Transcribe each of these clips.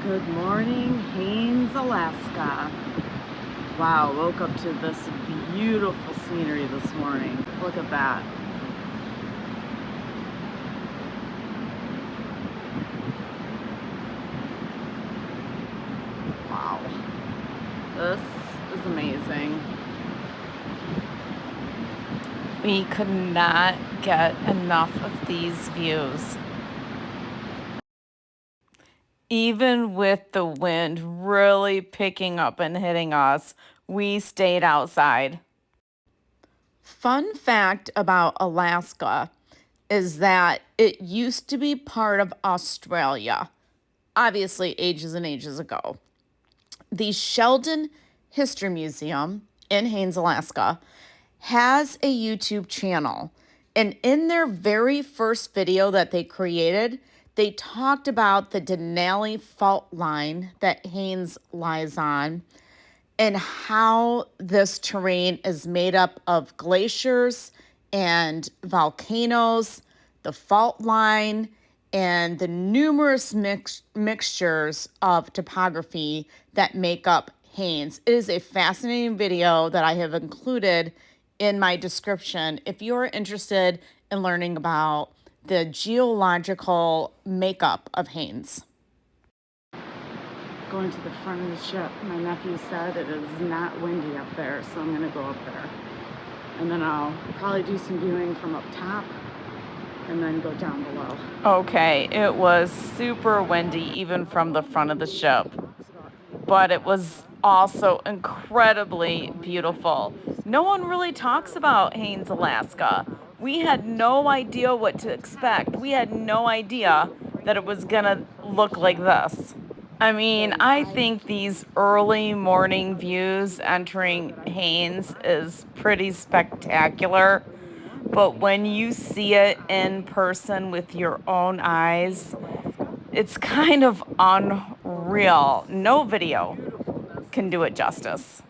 Good morning, Haines, Alaska. Wow, woke up to this beautiful scenery this morning. Look at that. Wow, this is amazing. We could not get enough of these views. Even with the wind really picking up and hitting us, we stayed outside. Fun fact about Alaska is that it used to be part of Australia, obviously ages and ages ago. The Sheldon History Museum in Haines, Alaska, has a YouTube channel. And in their very first video that they created, they talked about the Denali fault line that Haines lies on and how this terrain is made up of glaciers and volcanoes, the fault line, and the numerous mixtures of topography that make up Haines. It is a fascinating video that I have included in my description if you are interested in learning about the geological makeup of Haines. Going to the front of the ship. My nephew said it is not windy up there, so I'm going to go up there. And then I'll probably do some viewing from up top and then go down below. Okay, it was super windy even from the front of the ship, but it was also incredibly beautiful. No one really talks about Haines, Alaska. We had no idea what to expect. We had no idea that it was gonna look like this. I mean, I think these early morning views entering Haines is pretty spectacular. But when you see it in person with your own eyes, it's kind of unreal. No video can do it justice.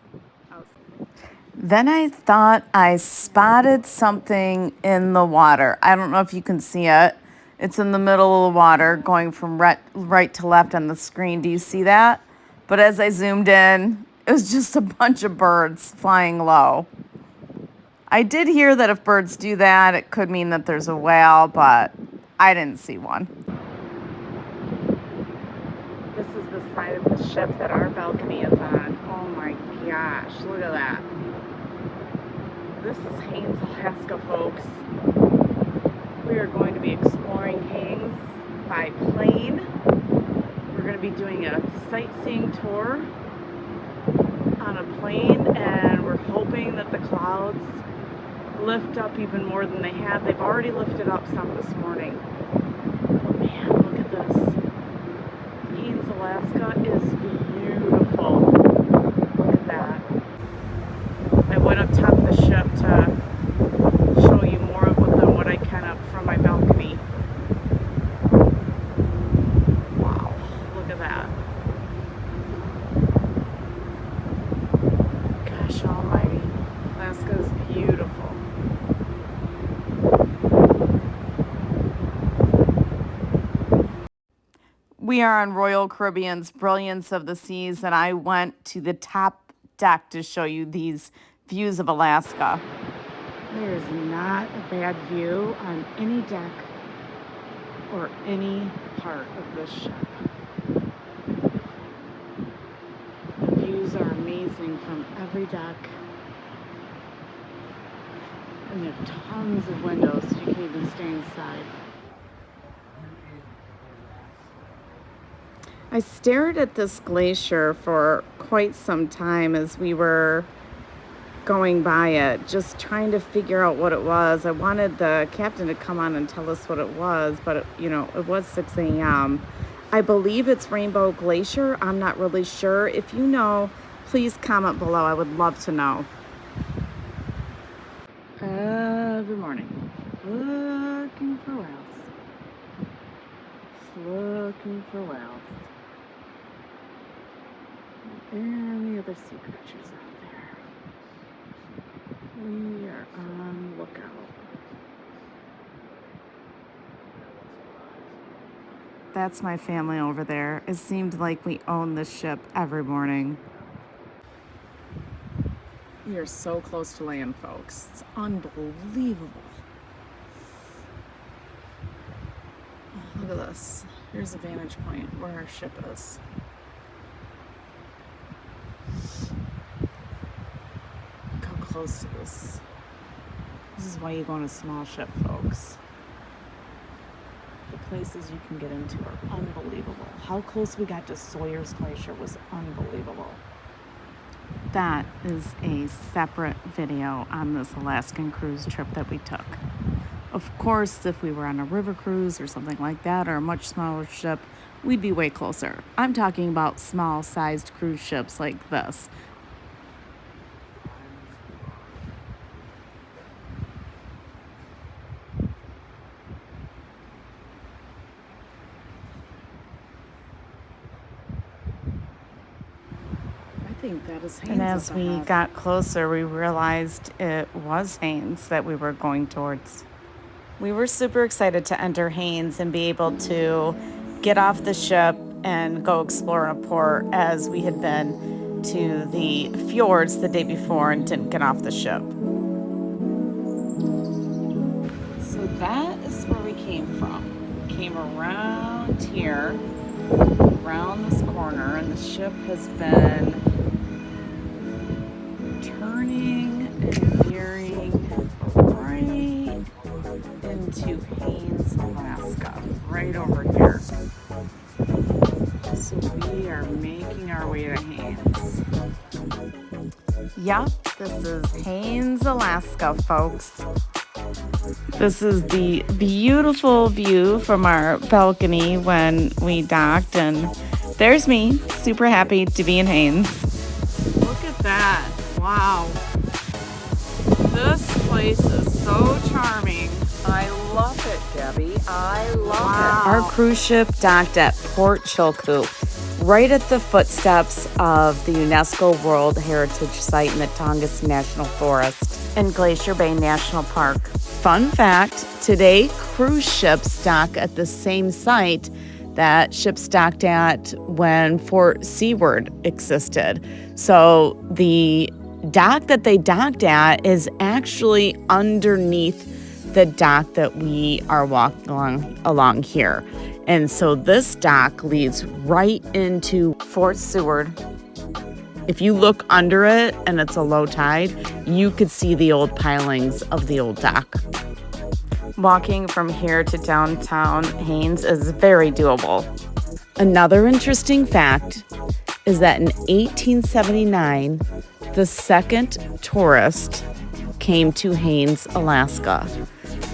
Then I thought I spotted something in the water. I don't know if you can see it. It's in the middle of the water going from right to left on the screen. Do you see that? But as I zoomed in, it was just a bunch of birds flying low. I did hear that if birds do that, it could mean that there's a whale, but I didn't see one. This is the side of the ship that our balcony is on. Oh my gosh, look at that. This is Haines, Alaska, folks. We are going to be exploring Haines by plane. We're going to be doing a sightseeing tour on a plane, and we're hoping that the clouds lift up even more than they have. They've already lifted up some this morning. Oh man, look at this. Haines, Alaska is beautiful. Look at that. I went up top of the ship to show you more of than what I can up from my balcony. Wow, look at that. Gosh almighty, Alaska is beautiful. We are on Royal Caribbean's Brilliance of the Seas, and I went to the top deck to show you these views of Alaska. There is not a bad view on any deck or any part of this ship. The views are amazing from every deck. And there are tons of windows, so you can even stay inside. I stared at this glacier for quite some time as we were going by it, just trying to figure out what it was. I wanted the captain to come on and tell us what it was, but it was 6 a.m. I believe it's Rainbow Glacier. I'm not really sure. If you know, please comment below. I would love to know. Every morning, looking for whales. Just looking for whales. Any other sea creatures out there? We are on lookout. That's my family over there. It seemed like we owned this ship every morning. We are so close to land, folks. It's unbelievable. Oh, look at this. Here's a vantage point where our ship is. Look how close to this. This is why you go on a small ship, folks. The places you can get into are unbelievable. How close we got to Sawyer's Glacier was unbelievable. That is a separate video on this Alaskan cruise trip that we took. Of course, if we were on a river cruise or something like that, or a much smaller ship, we'd be way closer. I'm talking about small-sized cruise ships like this. I think that is Haines. And as we got closer, we realized it was Haines that we were going towards. We were super excited to enter Haines and be able to get off the ship and go explore a port, as we had been to the fjords the day before and didn't get off the ship. So that is where we came from. We came around here, around this corner, and the ship has been turning and veering right into Haines, Alaska, right over here. So we are making our way to Haines. Yep, this is Haines, Alaska, folks. This is the beautiful view from our balcony when we docked, and there's me, super happy to be in Haines. Look at that. Wow. This place is so charming. I love it, Debbie. I love it. Our cruise ship docked at Port Chilkoot, right at the footsteps of the UNESCO World Heritage Site in the Tongass National Forest and Glacier Bay National Park. Fun fact, today cruise ships dock at the same site that ships docked at when Fort Seward existed. So the dock that they docked at is actually underneath the dock that we are walking along here. And so this dock leads right into Fort Seward. If you look under it and it's a low tide, you could see the old pilings of the old dock. Walking from here to downtown Haines is very doable. Another interesting fact is that in 1879, the second tourist came to Haines, Alaska,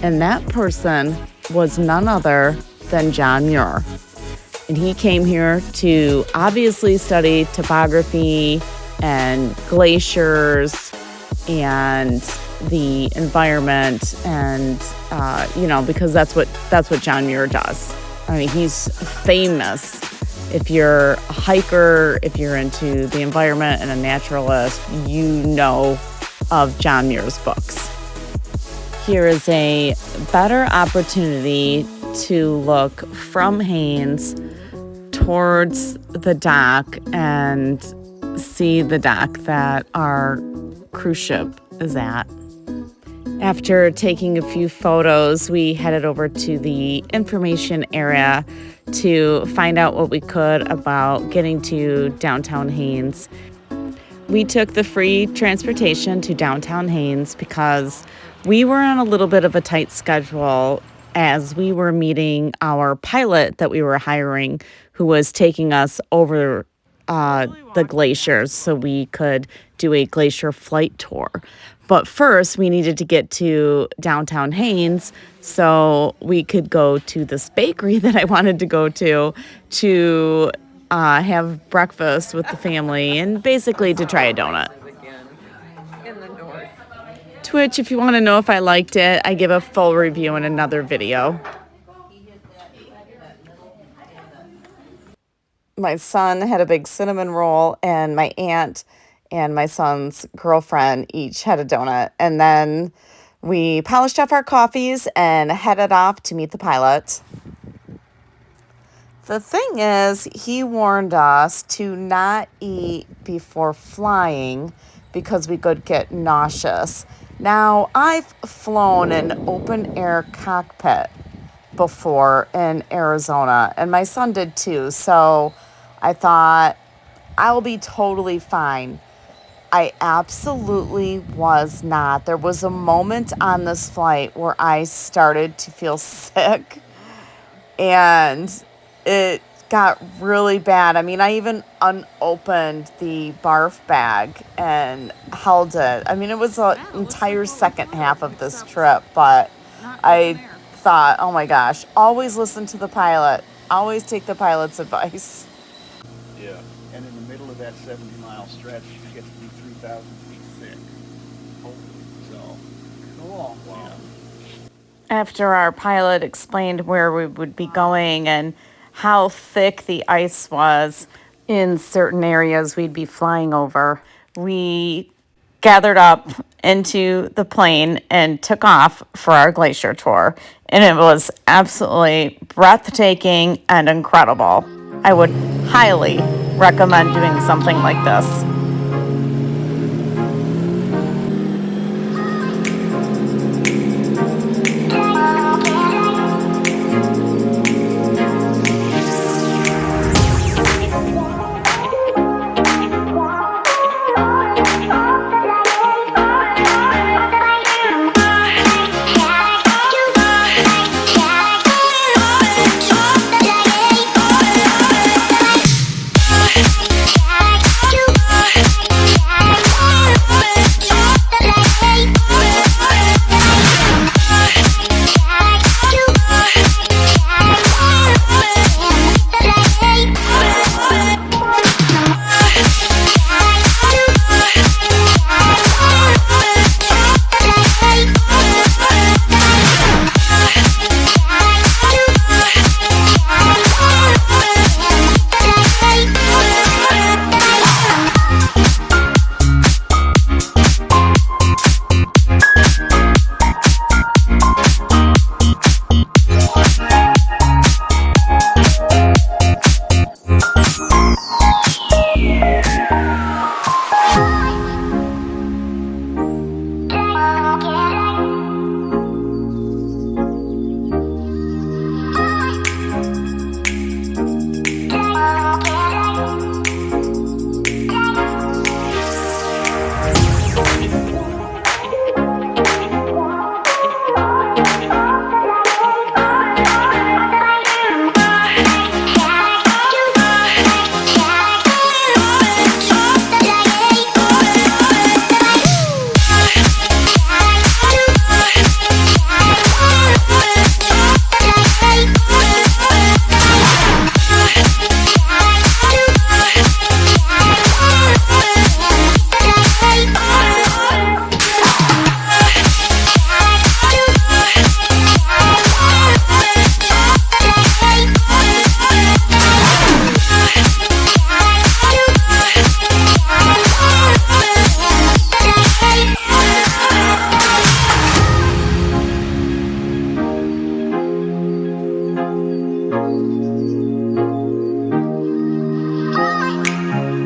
and that person was none other than John Muir. And he came here to obviously study topography and glaciers and the environment, and because that's what John Muir does. I mean, he's famous. If you're a hiker, if you're into the environment and a naturalist, you know of John Muir's books. Here is a better opportunity to look from Haines towards the dock and see the dock that our cruise ship is at. After taking a few photos, we headed over to the information area to find out what we could about getting to downtown Haines. We took the free transportation to downtown Haines because we were on a little bit of a tight schedule as we were meeting our pilot that we were hiring, who was taking us over the glaciers so we could do a glacier flight tour. But first, we needed to get to downtown Haines so we could go to this bakery that I wanted to go to have breakfast with the family and basically to try a donut. To which, if you want to know if I liked it, I give a full review in another video. My son had a big cinnamon roll, and my aunt and my son's girlfriend each had a donut. And then we polished off our coffees and headed off to meet the pilot. The thing is, he warned us to not eat before flying because we could get nauseous. Now, I've flown an open air cockpit before in Arizona, and my son did too. So I thought I'll be totally fine. I absolutely was not. There was a moment on this flight where I started to feel sick and it got really bad. I mean, I even unopened the barf bag and held it. I mean, it was an entire second half of this trip, but I thought, oh my gosh, always listen to the pilot. Always take the pilot's advice. Yeah, and in the middle of that 70-mile stretch, you get to be 3,000 feet thick. So, Cool. wow. After our pilot explained where we would be going and how thick the ice was in certain areas we'd be flying over, we gathered up into the plane and took off for our glacier tour. And it was absolutely breathtaking and incredible. I would highly recommend doing something like this.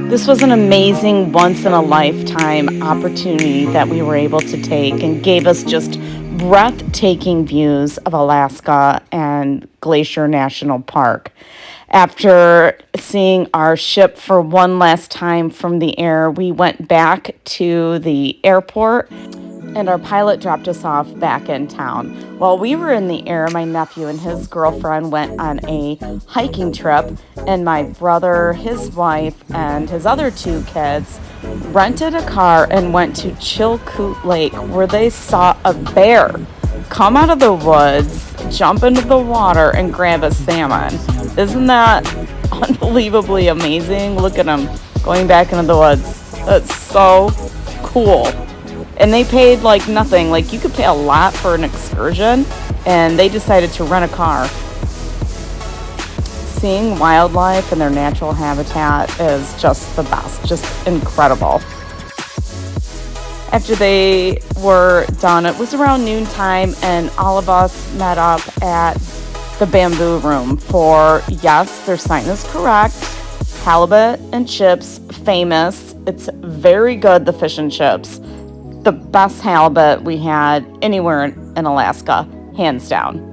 This was an amazing once-in-a-lifetime opportunity that we were able to take and gave us just breathtaking views of Alaska and Glacier National Park. After seeing our ship for one last time from the air, we went back to the airport and our pilot dropped us off back in town. While we were in the air, my nephew and his girlfriend went on a hiking trip, and my brother, his wife, and his other two kids rented a car and went to Chilkoot Lake, where they saw a bear come out of the woods, jump into the water, and grab a salmon. Isn't that unbelievably amazing? Look at him going back into the woods. That's so cool. And they paid like nothing. Like, you could pay a lot for an excursion, and they decided to rent a car. Seeing wildlife and their natural habitat is just the best, just incredible. After they were done, it was around noontime, and all of us met up at the bamboo room for, yes, their sign is correct, halibut and chips, famous. It's very good, the fish and chips. The best halibut we had anywhere in Alaska, hands down.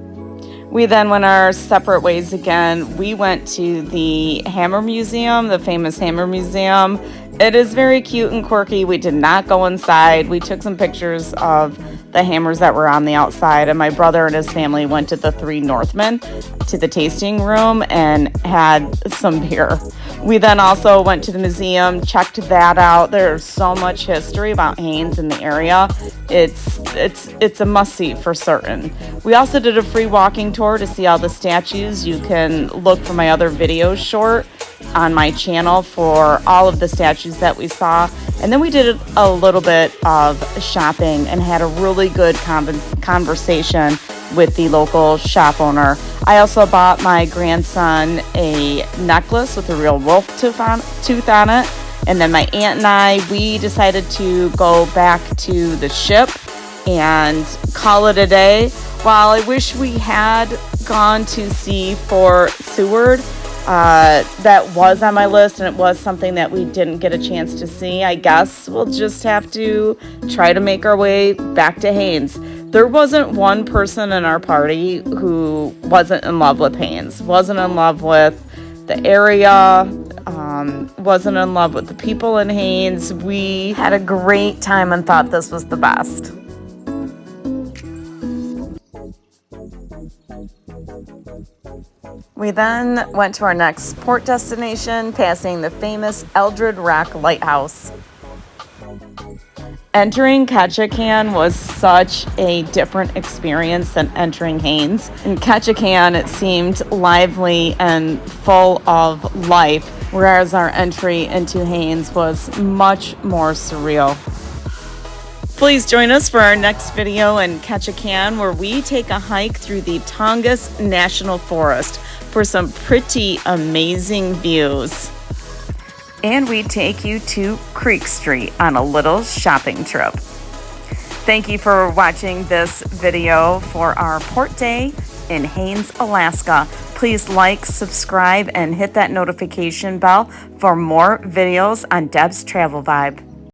We then went our separate ways again. We went to the Hammer Museum, the famous Hammer Museum. It is very cute and quirky. We did not go inside. We took some pictures of the hammers that were on the outside, and my brother and his family went to the Three Northmen to the tasting room and had some beer. We then also went to the museum, checked that out. There's so much history about Haines in the area. It's a must-see for certain. We also did a free walking tour to see all the statues. You can look for my other videos short on my channel for all of the statues that we saw. And then we did a little bit of shopping and had a really good conversation with the local shop owner. I also bought my grandson a necklace with a real wolf tooth on it. And then my aunt and I, we decided to go back to the ship and call it a day. While I wish we had gone to see Fort Seward, that was on my list, and it was something that we didn't get a chance to see. I guess we'll just have to try to make our way back to Haines. There wasn't one person in our party who wasn't in love with Haines, wasn't in love with the area, wasn't in love with the people in Haines. We had a great time and thought this was the best. We then went to our next port destination, passing the famous Eldred Rock Lighthouse. Entering Ketchikan was such a different experience than entering Haines. In Ketchikan, it seemed lively and full of life, whereas our entry into Haines was much more surreal. Please join us for our next video in Ketchikan, where we take a hike through the Tongass National Forest for some pretty amazing views. And we take you to Creek Street on a little shopping trip. Thank you for watching this video for our port day in Haines, Alaska. Please like, subscribe, and hit that notification bell for more videos on Deb's Travel Vibe.